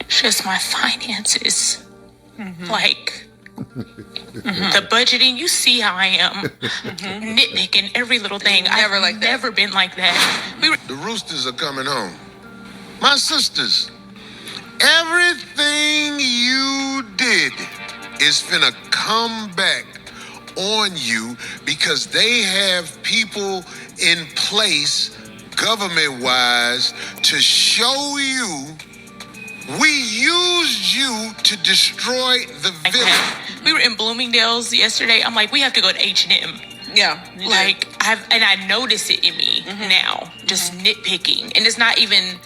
Just my finances. Like, the budgeting, you see how I am. Nitpicking every little thing. I've never been like that. The Roosters are coming home. My sisters, everything you did is finna come back on you because they have people in place, government-wise, to show you we used you to destroy the village. We were in Bloomingdale's yesterday. I'm like, we have to go to H&M. Yeah. Like, I notice it in me now, just nitpicking. And it's not even,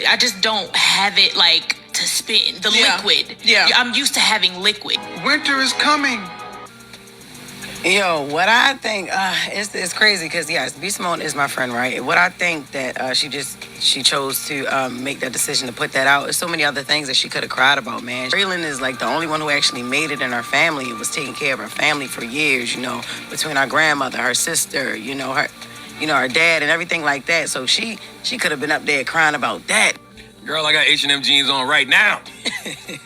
I just don't have it like to spin. The liquid. Yeah. I'm used to having liquid. Winter is coming. Yo, what I think, it's crazy because, yes, B. Simone is my friend, right? What I think that she chose to make that decision to put that out. There's so many other things that she could have cried about, man. Braylon is like the only one who actually made it in her family and was taking care of her family for years, you know, between our grandmother, her sister, her dad and everything like that. So she could have been up there crying about that. Girl, I got H&M jeans on right now.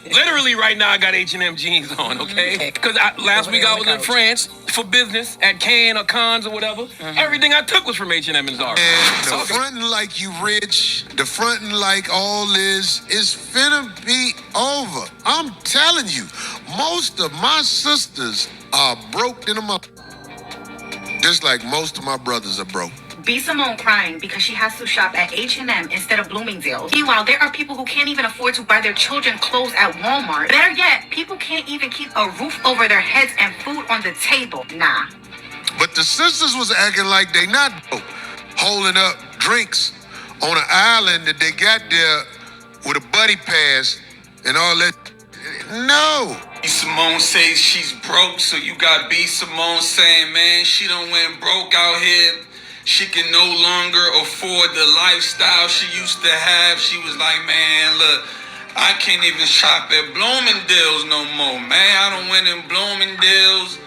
Literally right now, I got H&M jeans on, okay? Because last week I was in France for business at Cannes or Cannes or whatever. Everything I took was from H&M and Zara. And the fronting like you rich, the fronting like all this is finna be over. I'm telling you, most of my sisters are broke in a month. Just like most of my brothers are broke. B. Simone crying because she has to shop at H&M instead of Bloomingdale's. Meanwhile, there are people who can't even afford to buy their children clothes at Walmart. Better yet, people can't even keep a roof over their heads and food on the table. Nah. But the sisters was acting like they not broke, holding up drinks on an island that they got there with a buddy pass and all that. No. B. Simone says she's broke, so you got B. Simone saying, man, she done went broke out here. She can no longer afford the lifestyle she used to have. She was like, man, look, I can't even shop at Bloomingdale's no more, man. I done went in Bloomingdale's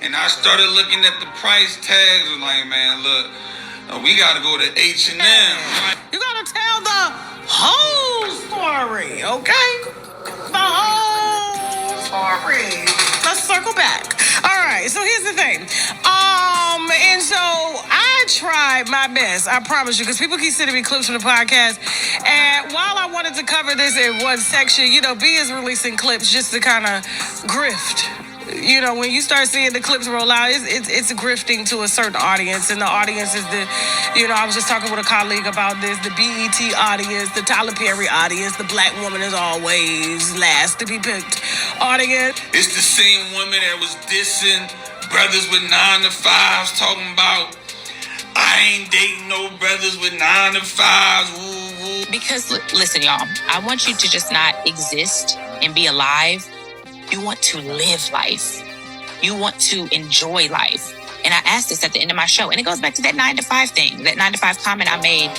and I started looking at the price tags. I was like, man, look, we gotta go to H&M. You gotta tell the whole story, okay? The whole story. Let's circle back. All right, so here's the thing. And so I tried my best, I promise you, because people keep sending me clips from the podcast. And while I wanted to cover this in one section, you know, B is releasing clips just to kind of grift. You know, when you start seeing the clips roll out, it's grifting to a certain audience. And the audience is I was just talking with a colleague about this, the BET audience, the Tyler Perry audience, the black woman is always last to be picked audience. It's the same woman that was dissing brothers with 9 to 5s, talking about, I ain't dating no brothers with 9 to 5s, woo woo. Because, listen, y'all, I want you to just not exist and be alive. You want to live life. You want to enjoy life. And I asked this at the end of my show, and it goes back to that 9 to 5 thing, that 9 to 5 comment I made.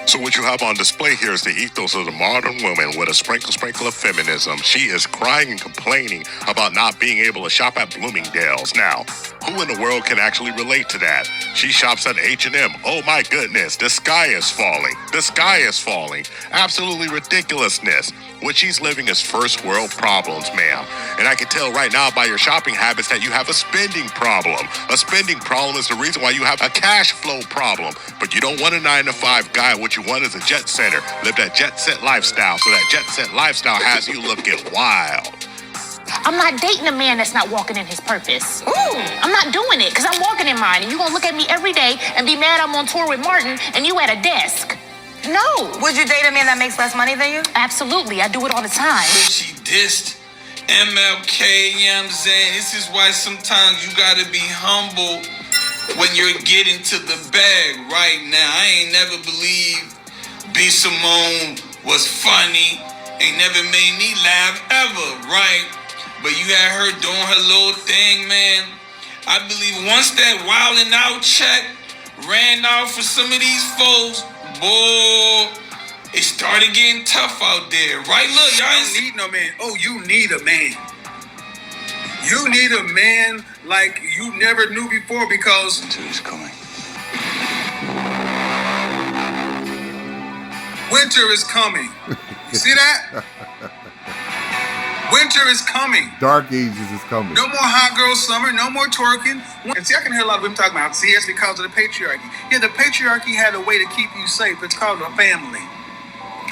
So what you have on display here is the ethos of the modern woman with a sprinkle of feminism. She is crying and complaining about not being able to shop at Bloomingdale's. Now, who in the world can actually relate to that? She shops at H&M. Oh my goodness, the sky is falling. The sky is falling. Absolutely ridiculousness. What she's living is first world problems, ma'am. And I can tell right now by your shopping habits that you have a spending problem. A spending problem is the reason why you have a cash flow problem. But you don't want a 9 to 5 guy. What you want is a jet setter. Live that jet set lifestyle. So that jet set lifestyle has you looking wild. I'm not dating a man that's not walking in his purpose. Ooh. I'm not doing it because I'm walking in mine. And you're going to look at me every day and be mad I'm on tour with Martin and you at a desk. No. Would you date a man that makes less money than you? Absolutely. I do it all the time. She dissed MLK, you know what I'm saying? This is why sometimes you gotta be humble when you're getting to the bag right now. I ain't never believed B. Simone was funny. Ain't never made me laugh ever, right? But you had her doing her little thing, man. I believe once that wildin' out check ran out for some of these folks, boy, it started getting tough out there, right? Look, y'all ain't need no man. Oh, you need a man. You need a man like you never knew before because winter is coming. Winter is coming. See that? Winter is coming. Dark ages is coming. No more hot girl summer, no more twerking. And see, I can hear a lot of women talking about, see, it's because of the patriarchy. Yeah, the patriarchy had a way to keep you safe. It's called a family.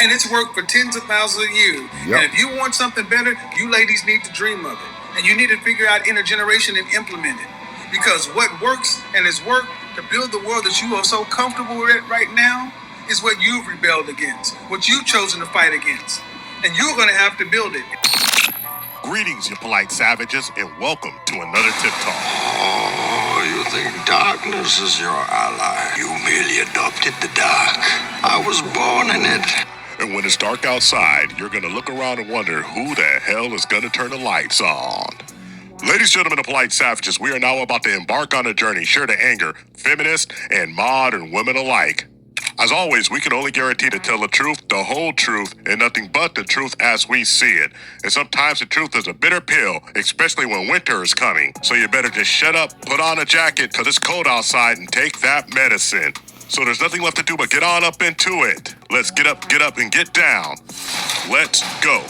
And it's worked for tens of thousands of years. Yep. And if you want something better, you ladies need to dream of it. And you need to figure out intergeneration and implement it. Because what works and has worked to build the world that you are so comfortable with right now is what you've rebelled against, what you've chosen to fight against. And you're going to have to build it. Greetings, you polite savages, and welcome to another Tip Talk. Oh, you think darkness is your ally? You merely adopted the dark. I was born in it. And when it's dark outside, you're going to look around and wonder who the hell is going to turn the lights on. Ladies, gentlemen, and polite savages, we are now about to embark on a journey sure to anger feminists and modern women alike. As always, we can only guarantee to tell the truth, the whole truth, and nothing but the truth as we see it. And sometimes the truth is a bitter pill, especially when winter is coming. So you better just shut up, put on a jacket, because it's cold outside, and take that medicine. So there's nothing left to do but get on up into it. Let's get up, and get down. Let's go.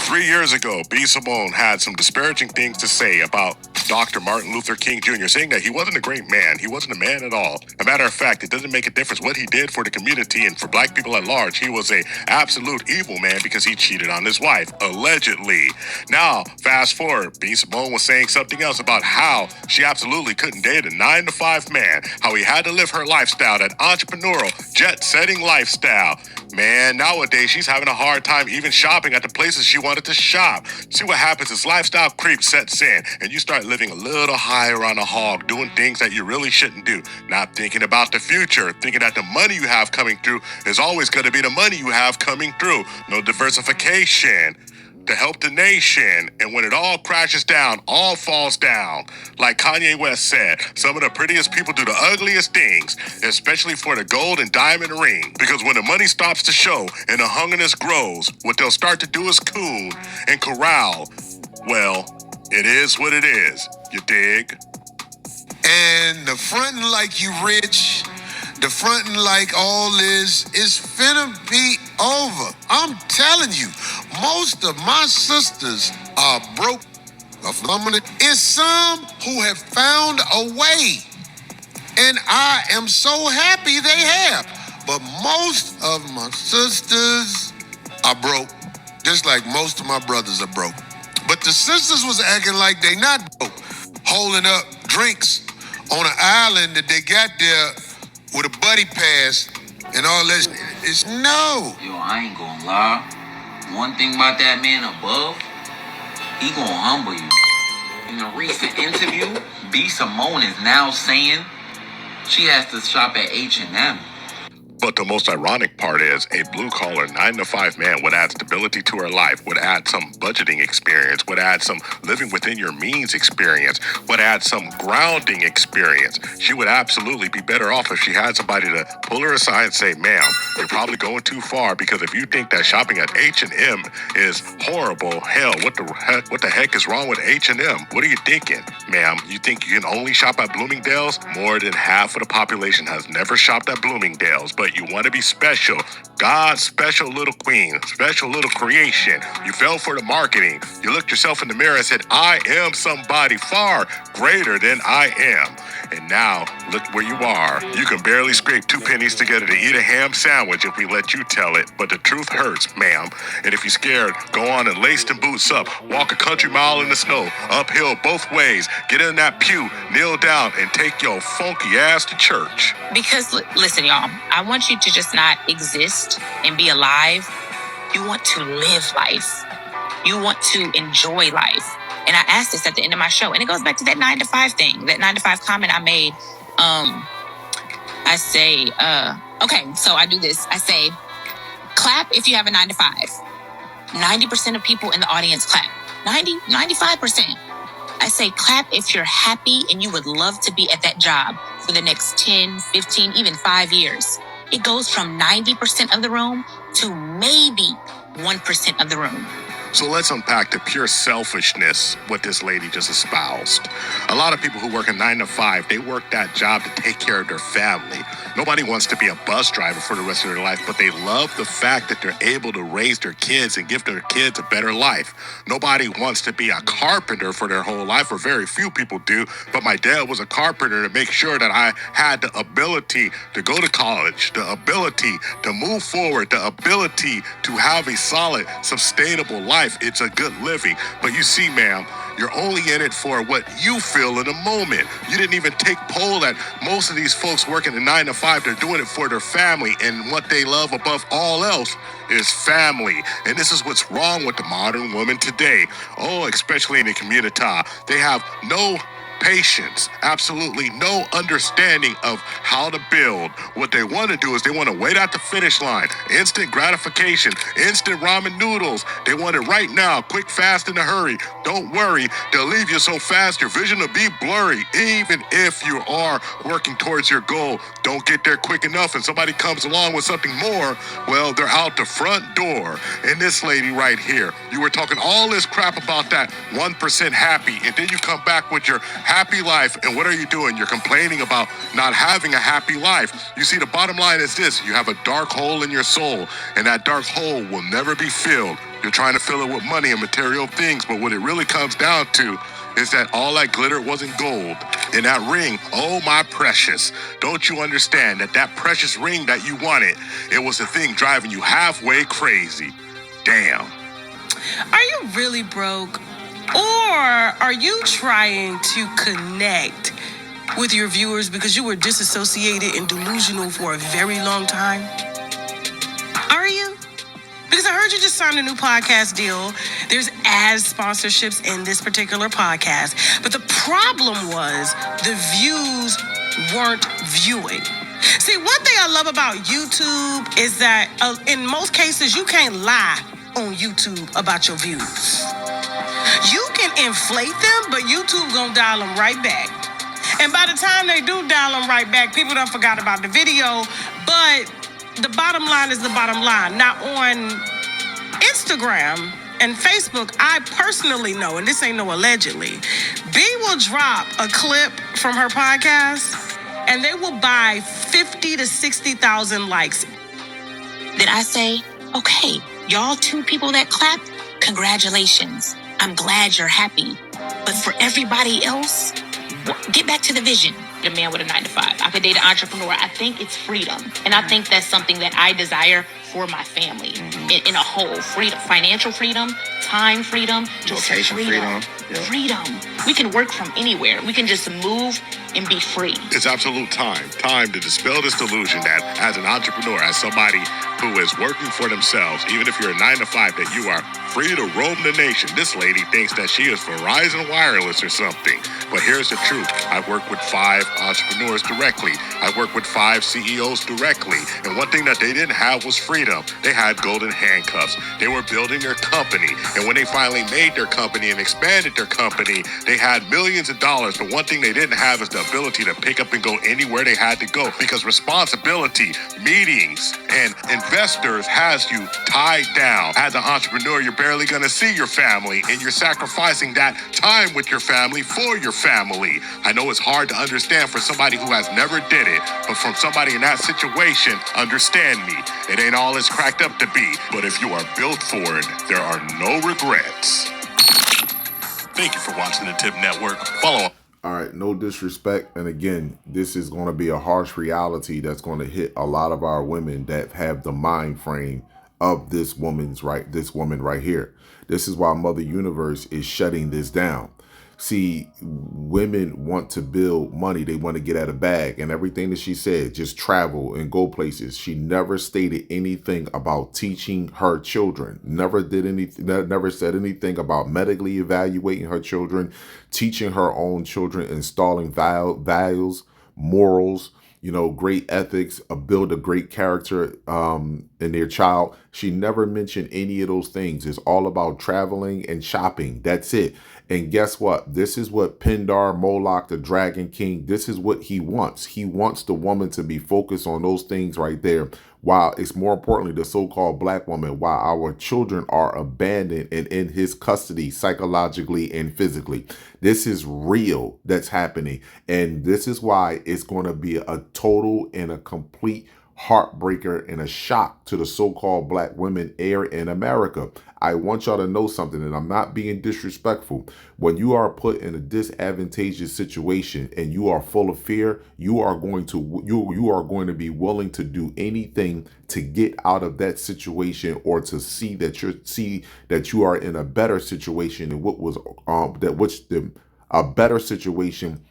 3 years ago, B. Simone had some disparaging things to say about Dr. Martin Luther King Jr., saying that he wasn't a great man. He wasn't a man at all. A matter of fact, it doesn't make a difference what he did for the community and for black people at large. He was a absolute evil man because he cheated on his wife, allegedly. Now, fast forward, B. Simone was saying something else about how she absolutely couldn't date a 9-to-5 man, how he had to live her lifestyle, that entrepreneurial, jet-setting lifestyle. Man, nowadays she's having a hard time even shopping at the places she wanted to shop. See what happens is lifestyle creep sets in and you start living a little higher on a hog, doing things that you really shouldn't do, not thinking about the future, thinking that the money you have coming through is always going to be the money you have coming through. No diversification to help the nation, and when it all crashes down, all falls down. Like Kanye West said, some of the prettiest people do the ugliest things, especially for the gold and diamond ring. Because when the money stops to show and the hungerness grows, what they'll start to do is coon and corral. Well, it is what it is, you dig? And the fronting like you rich, the fronting like all is finna be over. I'm telling you, most of my sisters are broke. It's some who have found a way. And I am so happy they have. But most of my sisters are broke, just like most of my brothers are broke. But the sisters was acting like they not broke, holding up drinks on an island that they got there with a buddy pass and all that. It's no. Yo, I ain't gonna lie. One thing about that man above, he gonna humble you. In a recent interview, B. Simone is now saying she has to shop at H&M. But the most ironic part is a blue-collar 9-to-5 man would add stability to her life, would add some budgeting experience, would add some living within your means experience, would add some grounding experience. She would absolutely be better off if she had somebody to pull her aside and say, ma'am, you're probably going too far, because if you think that shopping at H&M is horrible, hell, what the heck is wrong with H&M? What are you thinking? Ma'am, you think you can only shop at Bloomingdale's? More than half of the population has never shopped at Bloomingdale's, but you want to be special. God's special little queen, special little creation. You fell for the marketing. You looked yourself in the mirror and said, I am somebody far greater than I am. And now, look where you are. You can barely scrape 2 pennies together to eat a ham sandwich if we let you tell it. But the truth hurts, ma'am. And if you're scared, go on and lace them boots up. Walk a country mile in the snow, uphill both ways. Get in that pew, kneel down, and take your funky ass to church. Because, listen, y'all, I want you to just not exist and be alive. You want to live life. You want to enjoy life. And I asked this at the end of my show, and it goes back to that 9-to-5 thing, that 9-to-5 comment I made. I say, okay, so I do this. I say, clap if you have a 9-to-5. 90% of people in the audience clap. 95%. I say, clap if you're happy and you would love to be at that job for the next 10, 15, even 5 years. It goes from 90% of the room to maybe 1% of the room. So let's unpack the pure selfishness what this lady just espoused. A lot of people who work a 9-to-5, they work that job to take care of their family. Nobody wants to be a bus driver for the rest of their life, but they love the fact that they're able to raise their kids and give their kids a better life. Nobody wants to be a carpenter for their whole life, or very few people do, but my dad was a carpenter to make sure that I had the ability to go to college, the ability to move forward, the ability to have a solid, sustainable life. It's a good living. But you see, ma'am, you're only in it for what you feel in the moment. You didn't even take poll that most of these folks working a 9 to 5, they're doing it for their family, and what they love above all else is family. And this is what's wrong with the modern woman today. Oh, especially in the community. They have no patience, absolutely no understanding of how to build. What they want to do is they want to wait at the finish line. Instant gratification, instant ramen noodles. They want it right now, quick, fast, in a hurry. Don't worry, they'll leave you so fast your vision will be blurry. Even if you are working towards your goal, don't get there quick enough and somebody comes along with something more, well, they're out the front door. And this lady right here, you were talking all this crap about that 1% happy, and then you come back with your happy life, and what are you doing? You're complaining about not having a happy life. You see, the bottom line is this: you have a dark hole in your soul, and that dark hole will never be filled. You're trying to fill it with money and material things, but what it really comes down to is that all that glitter wasn't gold. And that ring, oh my precious, don't you understand that that precious ring that you wanted, it was the thing driving you halfway crazy. Damn. Are you really broke? Or are you trying to connect with your viewers because you were disassociated and delusional for a very long time? Are you? Because I heard you just signed a new podcast deal. There's ads sponsorships in this particular podcast. But the problem was the views weren't viewing. See, one thing I love about YouTube is that in most cases, you can't lie on YouTube about your views. You can inflate them, but YouTube gonna dial them right back. And by the time they do dial them right back, people done forgot about the video. But the bottom line is the bottom line. Now on Instagram and Facebook, I personally know, and this ain't no allegedly, B will drop a clip from her podcast and they will buy 50 to 60,000 likes. Then I say, okay, y'all 2 people that clapped, congratulations. I'm glad you're happy. But for everybody else, get back to the vision. A man with a 9 to 5. I could date an entrepreneur. I think it's freedom. And I think that's something that I desire for my family in a whole. Freedom, financial freedom, time freedom, just location freedom. Yeah. Freedom. We can work from anywhere. We can just move and be free. It's absolute time to dispel this delusion that as an entrepreneur, as somebody who is working for themselves, even if you're a 9 to 5, that you are free to roam the nation. This lady thinks that she is Verizon Wireless or something. But here's the truth. I've worked with 5 entrepreneurs directly. I worked with 5 CEOs directly. And one thing that they didn't have was freedom. They had golden handcuffs. They were building their company. And when they finally made their company and expanded their company, they had millions of dollars. But one thing they didn't have is the ability to pick up and go anywhere they had to go, because responsibility, meetings, and investors has you tied down. As an entrepreneur, you're barely going to see your family, and you're sacrificing that time with your family for your family. I know it's hard to understand for somebody who has never did it, but from somebody in that situation, understand me. It ain't all it's cracked up to be, but if you are built for it, there are no regrets. Thank you for watching the Tip Network. Follow up. All right, no disrespect. And again, this is going to be a harsh reality that's going to hit a lot of our women that have the mind frame of this woman right here. This is why Mother Universe is shutting this down. See, women want to build money. They want to get out of bag, and everything that she said, just travel and go places. She never stated anything about teaching her children. Never said anything about medically evaluating her children, teaching her own children, installing values, morals, great ethics, build a great character in their child. She never mentioned any of those things. It's all about traveling and shopping. That's it. And guess what? This is what Pindar, Moloch, the Dragon King, this is what he wants. He wants the woman to be focused on those things right there, while it's more importantly the so-called black woman, while our children are abandoned and in his custody psychologically and physically. This is real that's happening. And this is why it's going to be a total and a complete heartbreaker and a shock to the so-called black women here in America. I want y'all to know something, and I'm not being disrespectful. When you are put in a disadvantageous situation and you are full of fear, you are going to be willing to do anything to get out of that situation, or to see that you are in a better situation than what was a better situation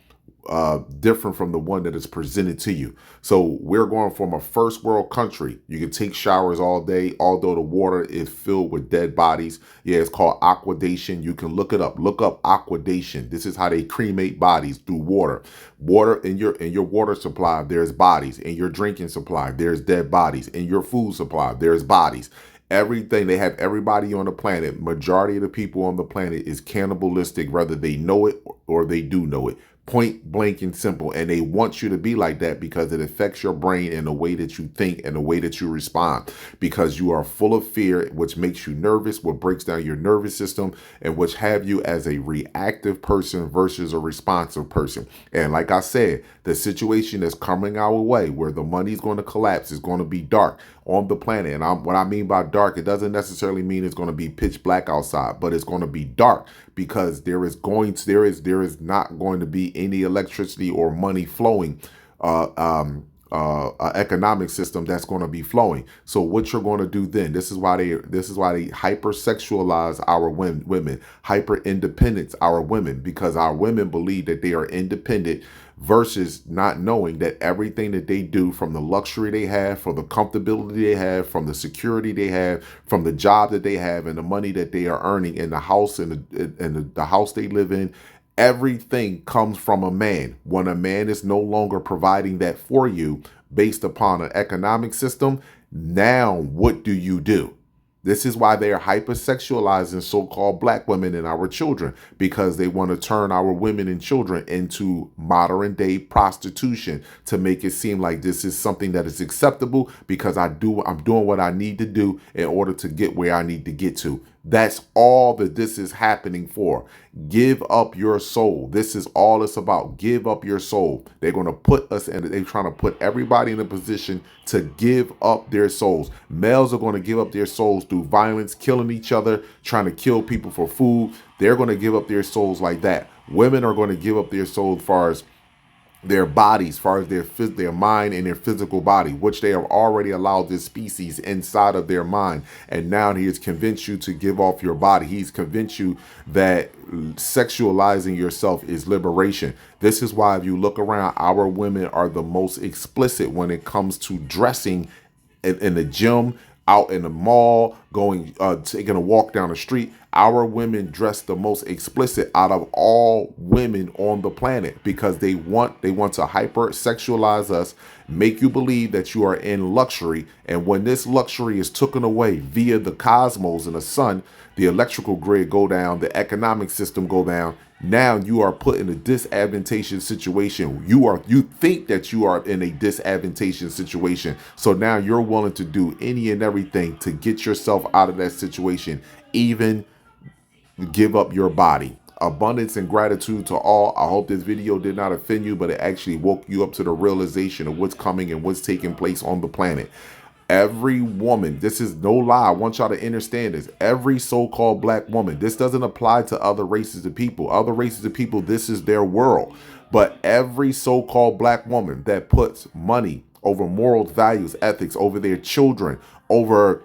different from the one that is presented to you. So we're going from a first world country. You can take showers all day, although the water is filled with dead bodies. Yeah, it's called aquadation. You can look it up. Look up aquadation. This is how they cremate bodies through water. Water in your water supply, there's bodies. In your drinking supply, there's dead bodies. In your food supply, there's bodies. Everything, they have everybody on the planet. Majority of the people on the planet is cannibalistic, whether they know it or they do know it. Point blank and simple. And they want you to be like that because it affects your brain in the way that you think and the way that you respond, because you are full of fear, which makes you nervous, what breaks down your nervous system, and which have you as a reactive person versus a responsive person. And like I said, the situation that's coming our way where the money is going to collapse is going to be dark on the planet. And what I mean by dark, it doesn't necessarily mean it's going to be pitch black outside, but it's going to be dark because there is not going to be any electricity or money flowing, economic system that's going to be flowing. So what you're going to do then, this is why they hypersexualize our women, hyper independence our women, because our women believe that they are independent, versus not knowing that everything that they do, from the luxury they have, from the comfortability they have, from the security they have, from the job that they have, and the money that they are earning in the house and the house they live in, everything comes from a man. When a man is no longer providing that for you based upon an economic system, now what do you do? This is why they are hypersexualizing so-called black women and our children, because they want to turn our women and children into modern day prostitution to make it seem like this is something that is acceptable because I'm doing what I need to do in order to get where I need to get to. That's all that this is happening for. Give up your soul. This is all it's about. Give up your soul. They're going to put us in, they're trying to put everybody in a position to give up their souls. Males are going to give up their souls through violence, killing each other, trying to kill people for food. They're going to give up their souls like that. Women are going to give up their soul as far as their bodies, as far as their mind and their physical body, which they have already allowed this species inside of their mind. And now he has convinced you to give off your body. He's convinced you that sexualizing yourself is liberation. This is why if you look around, our women are the most explicit when it comes to dressing in the gym, out in the mall, going taking a walk down the street. Our women dress the most explicit out of all women on the planet because they want to hypersexualize us, make you believe that you are in luxury. And when this luxury is taken away via the cosmos and the sun, the electrical grid go down, the economic system go down. Now you are put in a disadvantageous situation. You think that you are in a disadvantageous situation. So now you're willing to do any and everything to get yourself out of that situation, even give up your body. Abundance and gratitude to all. I hope this video did not offend you, but it actually woke you up to the realization of what's coming and what's taking place on the planet. Every woman, this is no lie, I want y'all to understand this. Every so-called black woman, this doesn't apply to other races of people. Other races of people, this is their world. But every so-called black woman that puts money over morals, values, ethics, over their children, over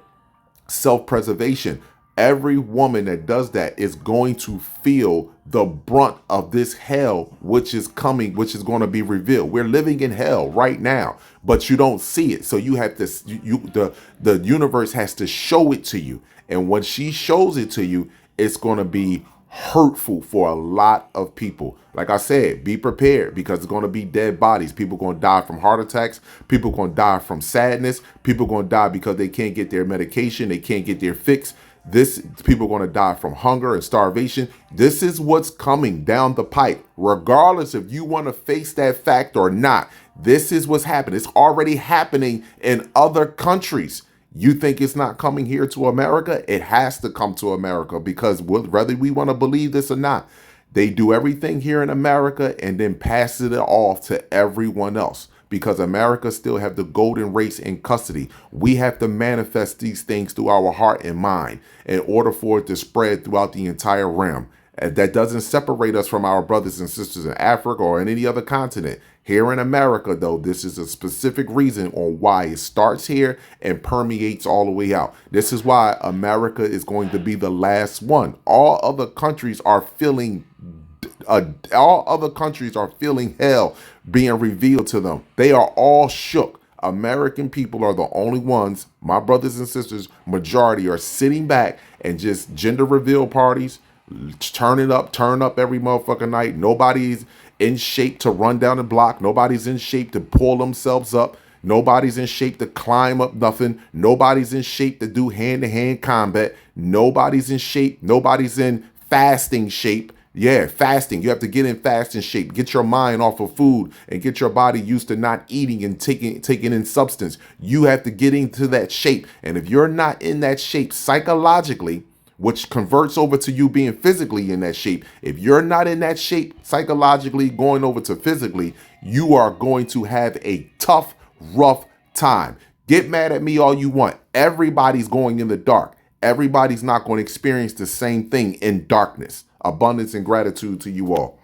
self-preservation, every woman that does that is going to feel the brunt of this hell, which is coming, which is going to be revealed. We're living in hell right now, but you don't see it. So you have to, the universe has to show it to you. And when she shows it to you, it's going to be hurtful for a lot of people. Like I said, be prepared because it's going to be dead bodies. People are going to die from heart attacks. People are going to die from sadness. People are going to die because they can't get their medication. They can't get their fix. People are going to die from hunger and starvation. This is what's coming down the pipe. Regardless if you want to face that fact or not, This is what's happening. It's already happening in other countries. You think it's not coming here to America? It has to come to America, because whether we want to believe this or not, they do everything here in America and then pass it off to everyone else, because America still have the golden race in custody. We have to manifest these things through our heart and mind in order for it to spread throughout the entire realm. And that doesn't separate us from our brothers and sisters in Africa or in any other continent. Here in America, though, this is a specific reason on why it starts here and permeates all the way out. This is why America is going to be the last one. All other countries are feeling hell being revealed to them. They are all shook. American people are the only ones, my brothers and sisters, majority, are sitting back and just gender reveal parties, turn up every motherfucking night. Nobody's in shape to run down the block. Nobody's in shape to pull themselves up. Nobody's in shape to climb up nothing. Nobody's in shape to do hand-to-hand combat. Nobody's in shape. Nobody's in fasting shape. Yeah, fasting. You have to get in fasting shape. Get your mind off of food and get your body used to not eating and taking in substance. You have to get into that shape. And if you're not in that shape psychologically, which converts over to you being physically in that shape, if you're not in that shape psychologically going over to physically, you are going to have a tough, rough time. Get mad at me all you want. Everybody's going in the dark. Everybody's not going to experience the same thing in darkness. Abundance and gratitude to you all.